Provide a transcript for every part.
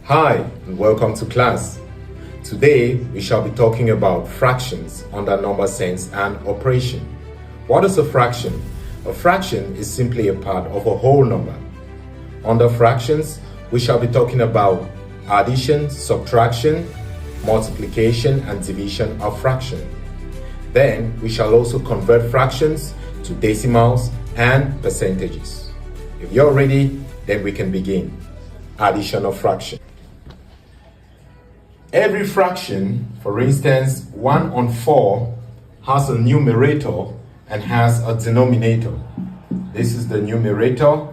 Hi, and welcome to class. Today, we shall be talking about fractions under number sense and operation. What is a fraction? A fraction is simply a part of a whole number. Under fractions, we shall be talking about addition, subtraction, multiplication, and division of fraction. Then, we shall also convert fractions to decimals and percentages. If you're ready, then we can begin. Addition of fraction. Every fraction, for instance, 1 on 4, has a numerator and has a denominator. This is the numerator,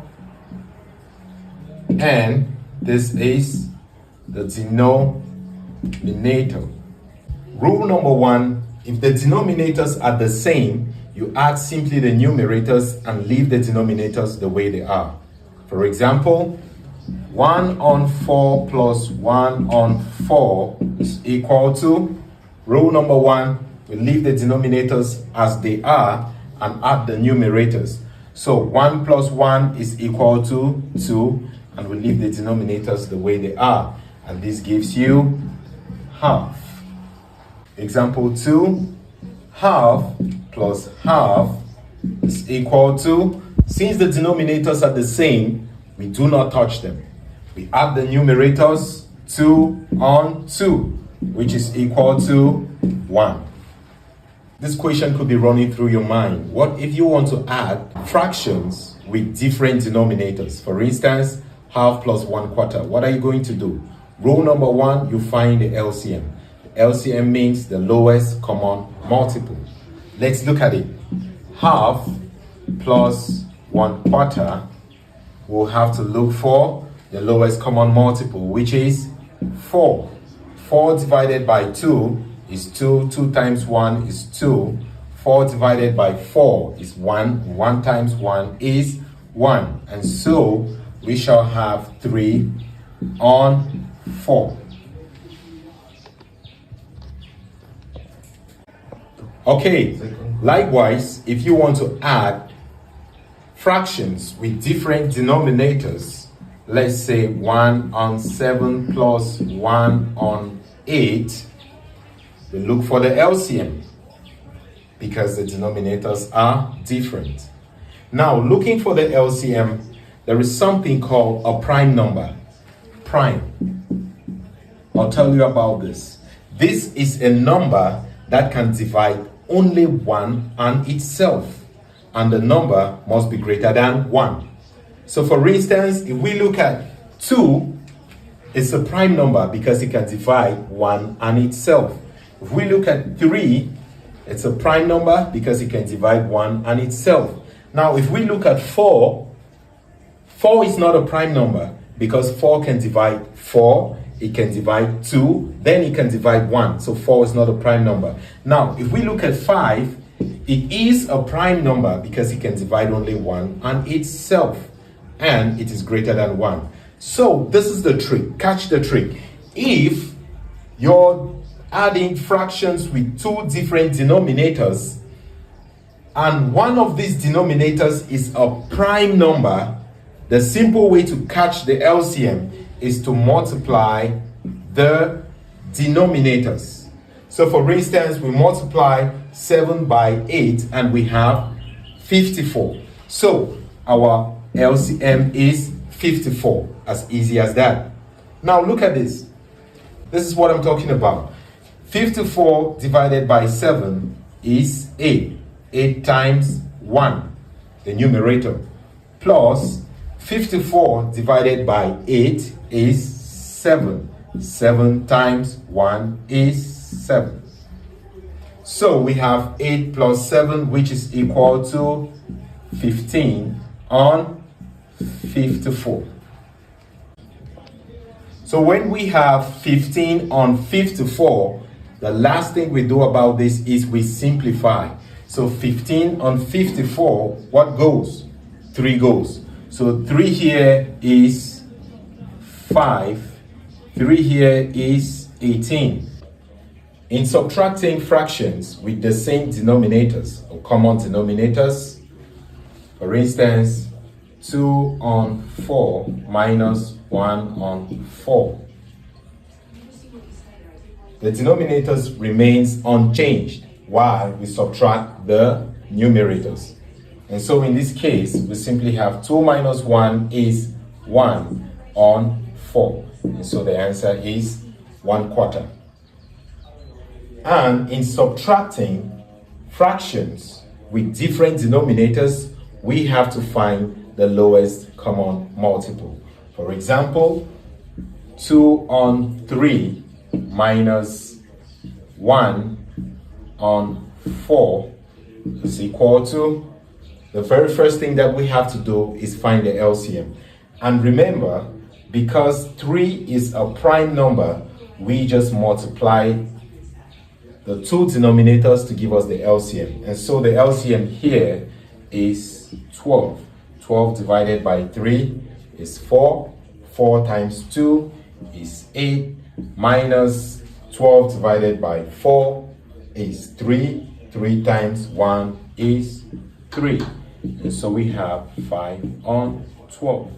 and this is the denominator. Rule number 1, if the denominators are the same, you add simply the numerators and leave the denominators the way they are. For example, 1 on 4 plus 1 on 4 is equal to, rule number 1, we leave the denominators as they are and add the numerators. So 1 plus 1 is equal to 2, and we leave the denominators the way they are. And this gives you half. Example 2, half plus half is equal to, since the denominators are the same, we do not touch them. We add the numerators, 2 on 2, which is equal to 1. This question could be running through your mind. What if you want to add fractions with different denominators? For instance, half plus 1/4. What are you going to do? Rule number 1, you find the LCM. The LCM means the lowest common multiple. Let's look at it. Half plus 1/4, we'll have to look for the lowest common multiple, which is 4. 4 divided by 2 is 2. 2 times 1 is 2. 4 divided by 4 is 1. 1 times 1 is 1. And so we shall have 3 on 4. Okay, likewise, if you want to add fractions with different denominators, let's say 1 on 7 plus 1 on 8, we look for the LCM because the denominators are different. Now, looking for the LCM, there is something called a prime number. Prime. I'll tell you about this. This is a number that can divide only 1 and itself, and the number must be greater than 1. So for instance, if we look at 2, it's a prime number because it can divide 1 and itself. If we look at 3, it's a prime number because it can divide 1 and itself. Now, if we look at 4, 4 is not a prime number because 4 can divide 4, it can divide 2, then it can divide 1. So 4 is not a prime number. Now, if we look at 5, it is a prime number because it can divide only 1 and itself, and it is greater than 1. So this is the trick. Catch the trick. If you're adding fractions with 2 different denominators, and one of these denominators is a prime number, the simple way to catch the LCM is to multiply the denominators. So for instance, we multiply 7 by 8 and we have 54. So our LCM is 54, as easy as that. Now look at this. This is what I'm talking about. 54 divided by 7 is 8. 8 times 1, the numerator, plus 54 divided by 8 is 7. 7 times 1 is 7. So we have 8 plus 7, which is equal to 15 on 54. So when we have 15 on 54, the last thing we do about this is we simplify. So 15 on 54, what goes? 3 goes. So 3 here is 5. 3 here is 18. In subtracting fractions with the same denominators or common denominators, for instance, 2 on 4 minus 1 on 4. the denominators remains unchanged while we subtract the numerators. And so in this case, we simply have 2 minus 1 is 1 on 4. And so the answer is 1/4. And in subtracting fractions with different denominators, we have to find the lowest common multiple. For example, 2 on 3 minus 1 on 4 is equal to, the very first thing that we have to do is find the LCM. And remember, because 3 is a prime number, we just multiply the two denominators to give us the LCM. And so the LCM here is 12. 12 divided by 3 is 4. 4 times 2 is 8. Minus 12 divided by 4 is 3. 3 times 1 is 3. And so we have 5 on 12.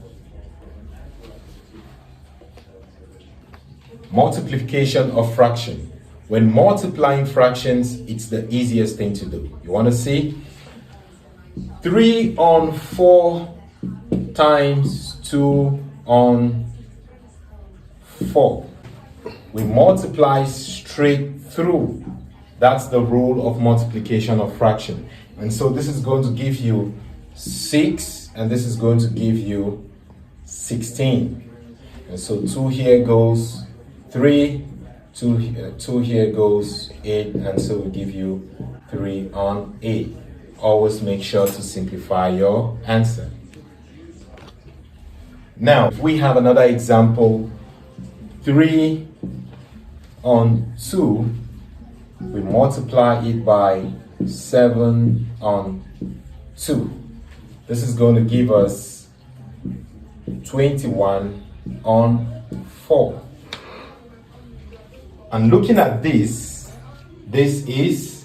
Multiplication of fraction. When multiplying fractions, it's the easiest thing to do. You want to see? 3 on 4 times 2 on 4. We multiply straight through. That's the rule of multiplication of fraction. And so this is going to give you 6, and this is going to give you 16. And so 2 here goes 3, 2 here goes 8, and so we give you 3 on 8. Always make sure to simplify your answer. Now, if we have another example, 3 on 2, we multiply it by 7 on 2. This is going to give us 21 on 4. And looking at this is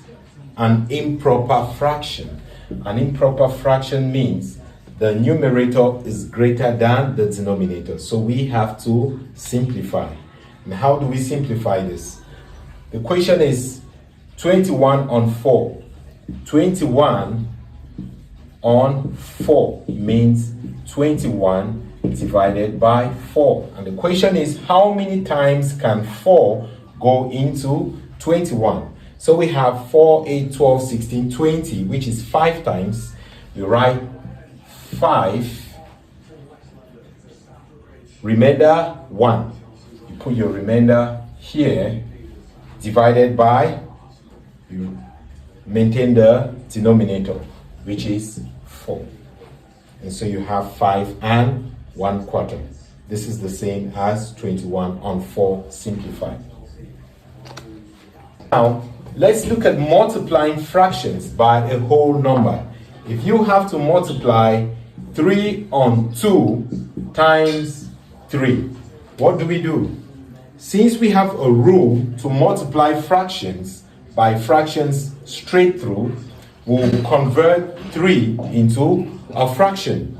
an improper fraction. An improper fraction means the numerator is greater than the denominator. So we have to simplify. And how do we simplify this? The question is 21 on 4. 21 on 4 means 21 divided by 4. And the question is, how many times can 4 go into 21? So we have 4, 8, 12, 16, 20, which is 5 times. We write 5, remainder 1. You put your remainder here, divided by, you maintain the denominator, which is 4. And so you have 5 and 1/4. This is the same as 21 on 4 simplified. Now, let's look at multiplying fractions by a whole number. If you have to multiply 3 on 2 times 3, what do? Since we have a rule to multiply fractions by fractions straight through, we'll convert 3 into a fraction.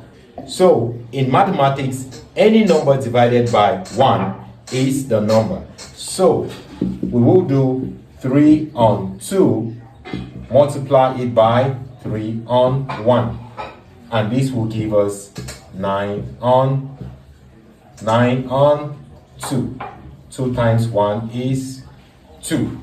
So, in mathematics, any number divided by 1 is the number. So, we will do 3 on 2, multiply it by 3 on 1. And this will give us 9 on 2. 2 times 1 is 2.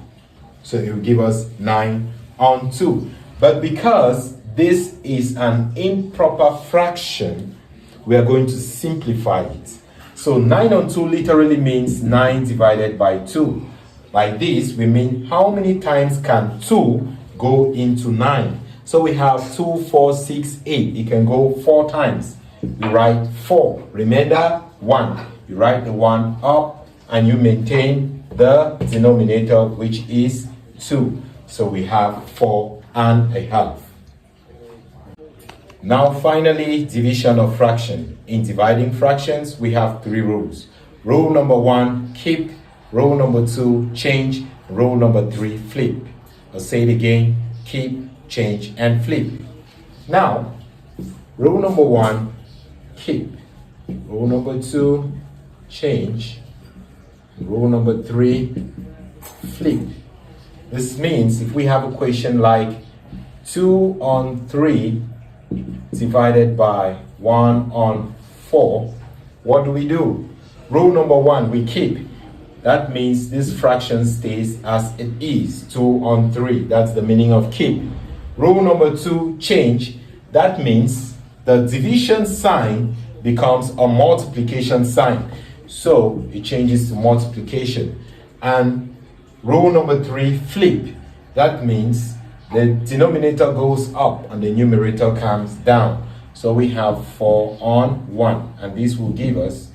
So it will give us 9 on 2. But because this is an improper fraction, we are going to simplify it. So 9 on 2 literally means 9 divided by 2. By this, we mean how many times can 2 go into 9? So we have 2, 4, 6, 8. It can go 4 times. You write 4. Remainder 1. You write the 1 up and you maintain the denominator, which is 2. So we have 4.5. Now finally, division of fraction. In dividing fractions, we have 3 rules. Rule number 1, keep. Rule number 2, change. Rule number 3, flip. I'll say it again, keep, change, and flip. Now, rule number 1, keep. Rule number 2, change. Rule number 3, flip. This means if we have a question like 2 on 3 divided by 1 on 4, what do? Rule number 1, we keep. That means this fraction stays as it is, 2 on 3. That's the meaning of keep. Rule number 2, change. That means the division sign becomes a multiplication sign. So it changes to multiplication. And rule number 3, flip. That means the denominator goes up and the numerator comes down. So we have 4 on 1, and this will give us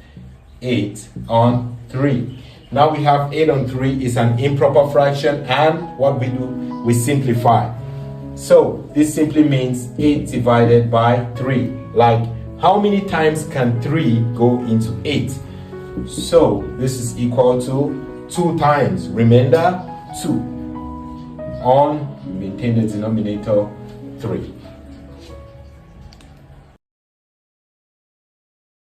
8 on 3. Now we have 8 on 3 is an improper fraction, and what we do, we simplify. So this simply means 8 divided by 3. Like, how many times can 3 go into 8? So this is equal to 2 times. Remainder 2. On, maintain the denominator 3.